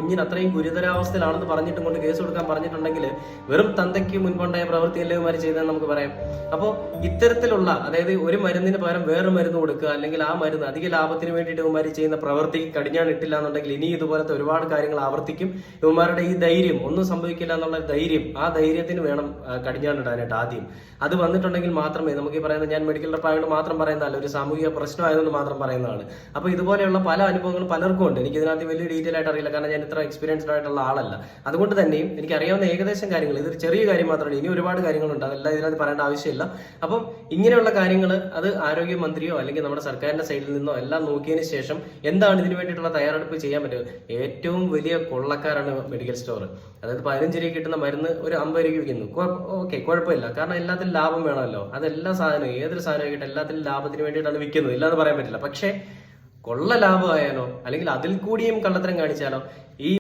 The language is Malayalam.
കുഞ്ഞിന് അത്രയും ഗുരുതരാവസ്ഥയിലാണെന്ന് പറഞ്ഞിട്ടും കൊണ്ട് കേസ് കൊടുക്കാൻ പറഞ്ഞിട്ടുണ്ടെങ്കിൽ വെറും തന്തയ്ക്ക് മുൻപുണ്ടായ പ്രവൃത്തിയല്ലേ ഇവന്മാർ ചെയ്തതെന്ന് നമുക്ക് പറയാം. അപ്പോൾ ഇത്തരത്തിലുള്ള, അതായത് ഒരു മരുന്നിന് പകരം വേറെ മരുന്ന് കൊടുക്കുക, അല്ലെങ്കിൽ ആ മരുന്ന് അധിക ലാഭത്തിന് വേണ്ടിയിട്ട് ഇവന്മാർ ചെയ്യുന്ന പ്രവൃത്തി കടിഞ്ഞാണിട്ടില്ല എന്നുണ്ടെങ്കിൽ ഇനി ഇതുപോലത്തെ ഒരുപാട് കാര്യങ്ങൾ ആവർത്തിക്കും. ഇവന്മാരുടെ ഈ ധൈര്യം, ഒന്നും സംഭവിക്കില്ല എന്നുള്ള ധൈര്യം, ആ ധൈര്യത്തിന് വേണം കടിഞ്ഞാണിടാനായിട്ട് ആദ്യം. അത് വന്നിട്ടുണ്ടെങ്കിൽ മാത്രമേ നമുക്ക് ഈ പറയുന്നത്, ഞാൻ മെഡിക്കൽ റെപ്പായതുകൊണ്ട് മാത്രം പറയുന്നതല്ല, ഒരു സാമൂഹിക പ്രശ്നമായതുകൊണ്ട് മാത്രം പറയുന്നതാണ്. അപ്പൊ ഇതുപോലെയുള്ള പല അനുഭവങ്ങളും പലർക്കും ഉണ്ട്. എനിക്ക് ഇതിനകത്ത് വലിയ ഡീറ്റെയിൽ ആയിട്ട് അറിയില്ല, കാരണം ഞാൻ ഇത്ര എക്സ്പീരിയൻസ്ഡ് ആയിട്ടുള്ള ആളല്ല. അതുകൊണ്ട് തന്നെയും എനിക്ക് അറിയാവുന്ന ഏകദേശം കാര്യങ്ങൾ, ഇതൊരു ചെറിയ കാര്യം മാത്രമല്ല, ഇനി ഒരുപാട് കാര്യങ്ങളുണ്ട്, അതെല്ലാം ഇതിനകത്ത് പറയേണ്ട ആവശ്യമില്ല. അപ്പം ഇങ്ങനെയുള്ള കാര്യങ്ങൾ അത് ആരോഗ്യമന്ത്രിയോ അല്ലെങ്കിൽ നമ്മുടെ സർക്കാരിന്റെ സൈഡിൽ നിന്നോ എല്ലാം നോക്കിയതിന് ശേഷം എന്താണ് ഇതിനു വേണ്ടിയിട്ടുള്ള തയ്യാറെടുപ്പ് ചെയ്യാൻ പറ്റുക. ഏറ്റവും വലിയ കൊള്ളക്കാരാണ് മെഡിക്കൽ സ്റ്റോർ. അതായത് 15 രൂപ കിട്ടുന്ന മരുന്ന് ഒരു 50 രൂപയ്ക്ക് വിൽക്കുന്നു. ഓക്കെ, കുഴപ്പമില്ല, കാരണം എല്ലാത്തിലും ലാഭം വേണമല്ലോ. അതെല്ലാ സാധനവും, ഏതൊരു സാധനം ആയിക്കട്ടെ, എല്ലാത്തിലും ലാഭത്തിന് വേണ്ടിയിട്ടാണ് വിൽക്കുന്നത്, ഇല്ലാന്ന് പറയാൻ പറ്റില്ല. പക്ഷേ കൊള്ള ലാഭമായാലോ അല്ലെങ്കിൽ അതിൽ കൂടിയും കള്ളത്തരം കാണിച്ചാലോ ഈ